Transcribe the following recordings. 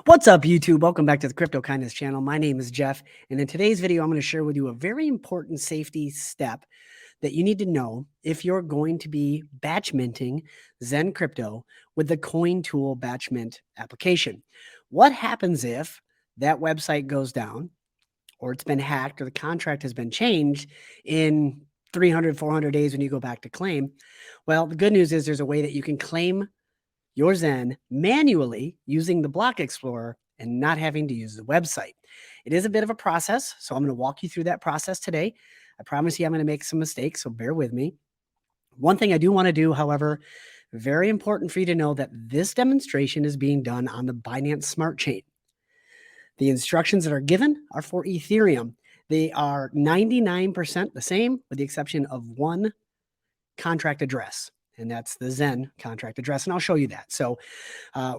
What's up, YouTube? Welcome back to the Crypto Kindness channel. My name is Jeff, and in today's video, I'm going to share with you a very important safety step that you need to know if you're going to be batch minting Xen Crypto with the Cointool batch mint application. What happens if that website goes down, or it's been hacked, or the contract has been changed in 300, 400 days when you go back to claim? Well, the good news is there's a way that you can claim your Xen manually using the Block Explorer and not having to use the website. It is a bit of a process, so I'm going to walk you through that process today. I promise you I'm going to make some mistakes, so bear with me. One thing I do want to do, however, very important for you to know that this demonstration is being done on the Binance Smart Chain. The instructions that are given are for Ethereum. They are 99% the same, with the exception of one contract address, and that's the Xen contract address, and I'll show you that. So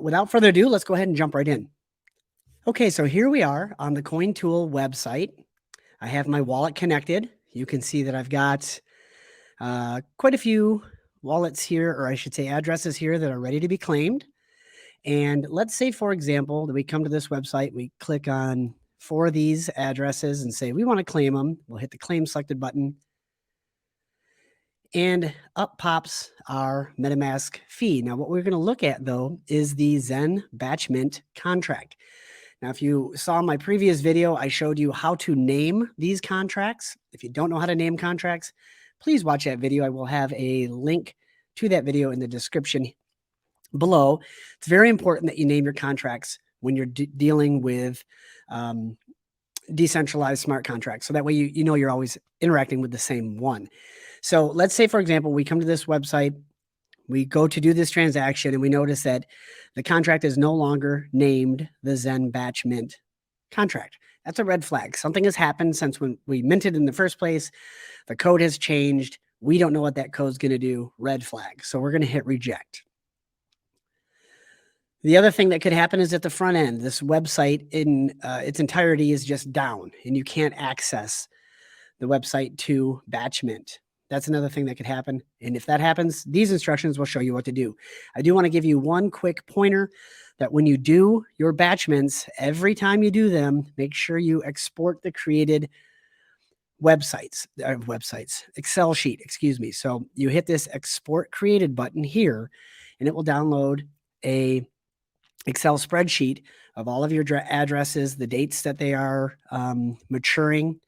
without further ado, let's go ahead and jump right in. Okay, so here we are on the Cointool website. I have my wallet connected. You can see that I've got quite a few wallets here, or I should say addresses here that are ready to be claimed. And let's say, for example, that we come to this website, we click on 4 of these addresses and say we want to claim them. We'll hit the claim selected button. And up pops our MetaMask fee. Now, what we're going to look at, though, is the Xen batch mint contract. Now, if you saw my previous video, I showed you how to name these contracts. If you don't know how to name contracts, please watch that video. I will have a link to that video in the description below. It's very important that you name your contracts when you're dealing with decentralized smart contracts. So that way you know you're always interacting with the same one. So let's say, for example, we come to this website, we go to do this transaction, and we notice that the contract is no longer named the Xen batch mint contract. That's a red flag. Something has happened since when we minted in the first place. The code has changed. We don't know what that code's going to do. Red flag. So we're going to hit reject. The other thing that could happen is at the front end, this website in its entirety is just down, and you can't access the website to batch mint. That's another thing that could happen. And if that happens, these instructions will show you what to do. I do want to give you one quick pointer that when you do your batch mints, every time you do them, make sure you export the created Excel sheet, excuse me. So you hit this export created button here, and it will download a Excel spreadsheet of all of your addresses, the dates that they are maturing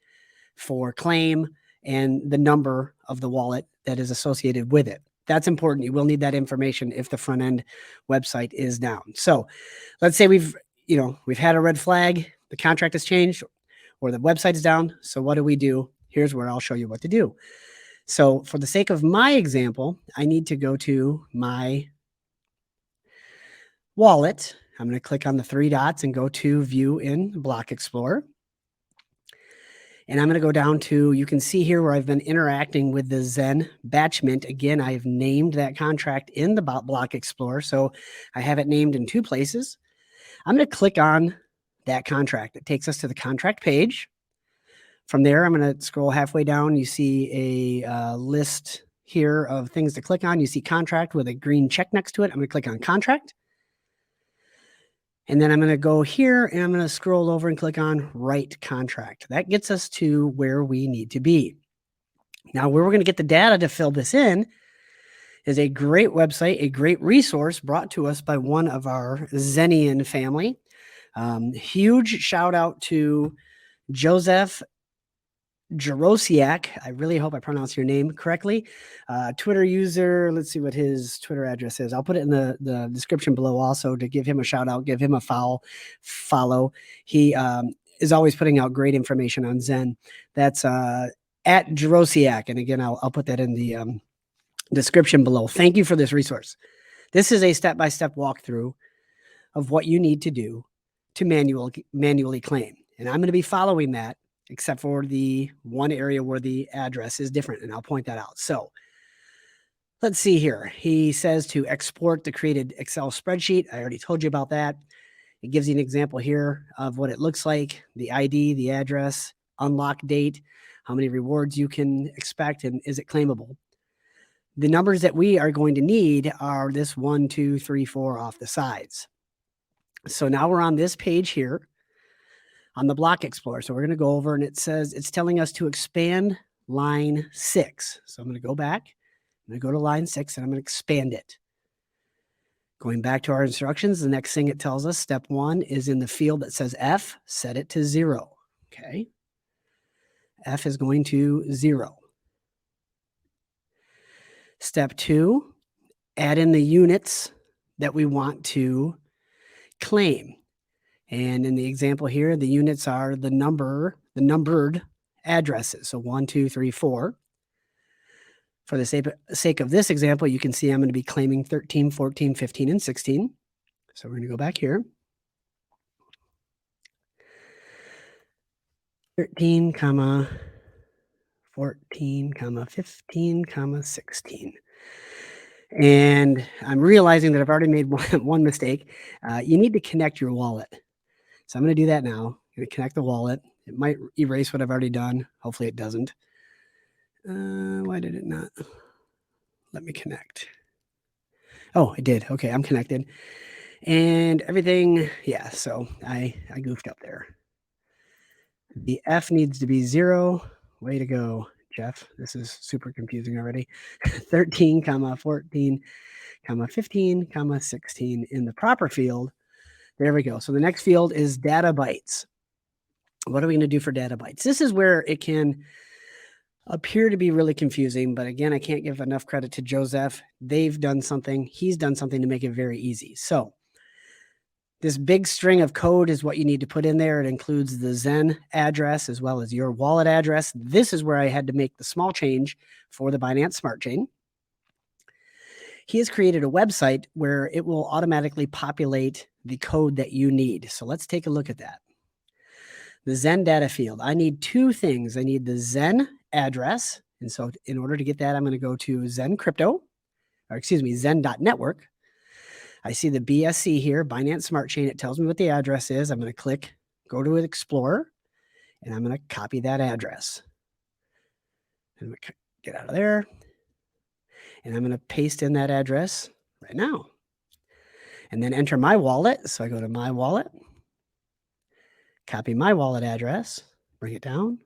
for claim, and the number of the wallet that is associated with it. That's important. You will need that information if the front end website is down. So let's say we've had a red flag, the contract has changed, or the website is down. So what do? Here's where I'll show you what to do. So for the sake of my example, I need to go to my wallet. I'm going to click on the 3 dots and go to View in Block Explorer. And I'm going to go down to, you can see here where I've been interacting with the Xen batch mint. Again, I've named that contract in the Block Explorer, so I have it named in 2 places. I'm going to click on that contract. It takes us to the contract page. From there, I'm going to scroll halfway down. You see a list here of things to click on. You see contract with a green check next to it. I'm going to click on contract. And then I'm going to go here and I'm going to scroll over and click on write contract. That gets us to where we need to be. Now, where we're going to get the data to fill this in is a great website, a great resource brought to us by one of our Xenian family. Huge shout out to Joseph Jarosiak. I really hope I pronounced your name correctly. Twitter user, let's see what his Twitter address is. I'll put it in the description below also to give him a shout out, give him a follow. He is always putting out great information on Xen. That's at Jarosiak. And again, I'll put that in the description below. Thank you for this resource. This is a step-by-step walkthrough of what you need to do to manually claim. And I'm going to be following that, except for the one area where the address is different, and I'll point that out. So let's see here. He says to export the created Excel spreadsheet. I already told you about that. It gives you an example here of what it looks like, the ID, the address, unlock date, how many rewards you can expect, and is it claimable. The numbers that we are going to need are this 1, 2, 3, 4 off the sides. So now we're on this page here on the block explorer. So we're going to go over and it says it's telling us to expand line 6. So I'm going to go back. I'm going to go to line 6 and I'm going to expand it. Going back to our instructions, the next thing it tells us, step 1 is in the field that says F, set it to 0. Okay. F is going to 0. Step 2, add in the units that we want to claim. And in the example here, the units are the numbered addresses. So 1, 2, 3, 4. For the sake of this example, you can see I'm going to be claiming 13, 14, 15, and 16. So we're going to go back here. 13, 14, 15, 16. And I'm realizing that I've already made one mistake. You need to connect your wallet. So I'm going to do that now. I'm going to connect the wallet. It might erase what I've already done. Hopefully it doesn't. Why did it not let me connect? Oh, it did. Okay, I'm connected. And everything, yeah, so I goofed up there. The F needs to be 0. Way to go, Jeff. This is super confusing already. 13, 14, 15, 16 in the proper field. There we go. So the next field is data bytes. What are we going to do for data bytes? This is where it can appear to be really confusing, but again, I can't give enough credit to Joseph. He's done something to make it very easy. So this big string of code is what you need to put in there. It includes the Xen address as well as your wallet address. This is where I had to make the small change for the Binance Smart Chain. He has created a website where it will automatically populate the code that you need. So let's take a look at that. The Xen data field. I need 2 things. I need the Xen address. And so in order to get that, I'm going to go to Xen.network. I see the BSC here, Binance Smart Chain. It tells me what the address is. I'm going to go to Explorer, and I'm going to copy that address. I'm going to get out of there, and I'm going to paste in that address right now. And then enter my wallet. So I go to my wallet, copy my wallet address, bring it down,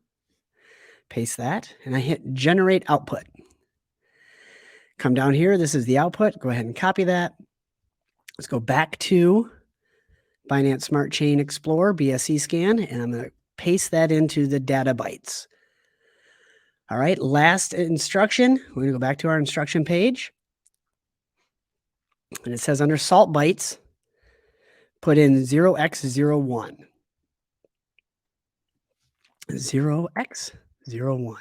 paste that, and I hit generate output. Come down here. This is the output. Go ahead and copy that. Let's go back to Binance Smart Chain Explorer, BSC scan, and I'm going to paste that into the data bytes. All right, last instruction. We're going to go back to our instruction page. And it says under salt bytes, put in 0x01. 0x01.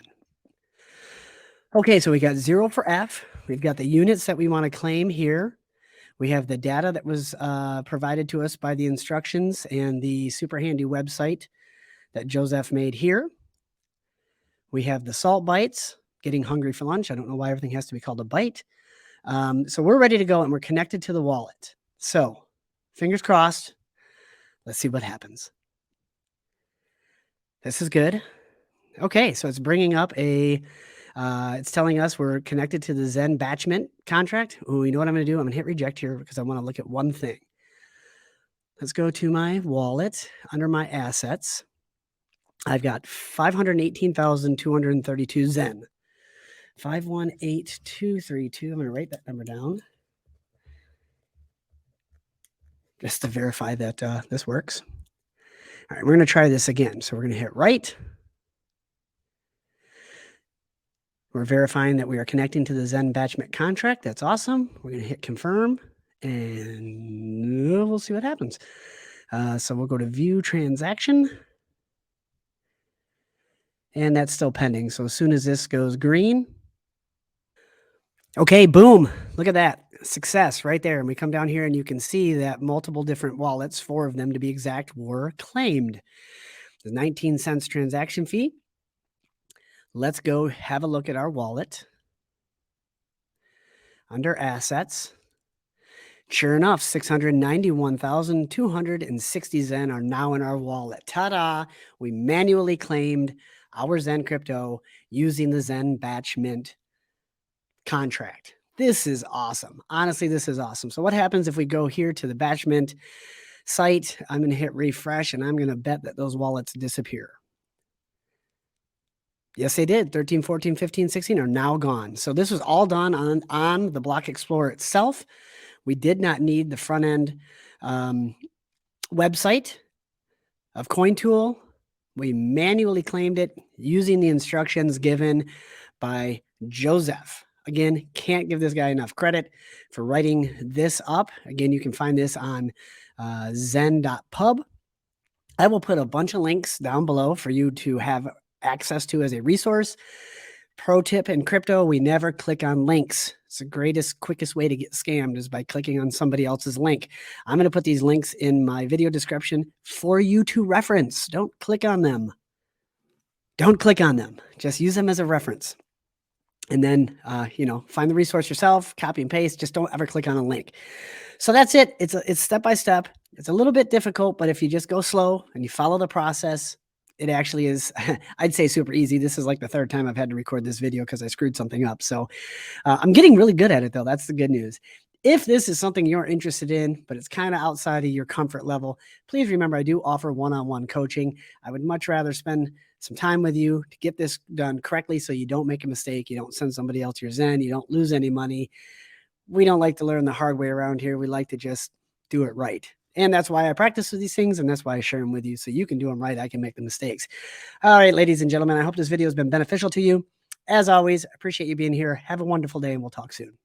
Okay, so we got 0 for F. We've got the units that we want to claim here. We have the data that was provided to us by the instructions and the super handy website that Joseph made here. We have the salt bytes, getting hungry for lunch. I don't know why everything has to be called a byte. So we're ready to go and we're connected to the wallet. So fingers crossed. Let's see what happens. This is good. Okay, so it's bringing up it's telling us we're connected to the Xen batchment contract. Oh, you know what I'm going to do? I'm going to hit reject here because I want to look at one thing. Let's go to my wallet under my assets. I've got 518,232 Xen. 518232. I'm going to write that number down just to verify that this works. All right, we're going to try this again. So we're going to hit right. We're verifying that we are connecting to the Xen batchment contract. That's awesome. We're going to hit confirm and we'll see what happens. So we'll go to view transaction. And that's still pending. So as soon as this goes green. Okay, boom. Look at that. Success right there. And we come down here and you can see that multiple different wallets, 4 of them to be exact, were claimed. The 19 cents transaction fee. Let's go have a look at our wallet. Under assets. Sure enough, 691,260 Xen are now in our wallet. Ta-da! We manually claimed our Xen crypto using the Xen batch mint contract. This is awesome. Honestly, this is awesome. So what happens if we go here to the batch mint site. I'm going to hit refresh, and I'm going to bet that those wallets disappear. Yes, they did. 13, 14, 15, 16 are now gone. So this was all done on the Block Explorer itself. We did not need the front end website of Cointool. We manually claimed it using the instructions given by Joseph. Again, can't give this guy enough credit for writing this up. Again, you can find this on Xen.pub. I will put a bunch of links down below for you to have access to as a resource. Pro tip in crypto, we never click on links. It's the greatest, quickest way to get scammed is by clicking on somebody else's link. I'm going to put these links in my video description for you to reference. Don't click on them. Don't click on them. Just use them as a reference. And then, find the resource yourself, copy and paste. Just don't ever click on a link. So that's it. It's step by step. It's a little bit difficult, but if you just go slow and you follow the process, it actually is, I'd say, super easy. This is like the third time I've had to record this video because I screwed something up. So I'm getting really good at it, though. That's the good news. If this is something you're interested in, but it's kind of outside of your comfort level, please remember I do offer one-on-one coaching. I would much rather spend some time with you to get this done correctly so you don't make a mistake. You don't send somebody else your Xen. You don't lose any money. We don't like to learn the hard way around here. We like to just do it right. And that's why I practice with these things, and that's why I share them with you so you can do them right. I can make the mistakes. All right, ladies and gentlemen, I hope this video has been beneficial to you. As always, I appreciate you being here. Have a wonderful day, and we'll talk soon.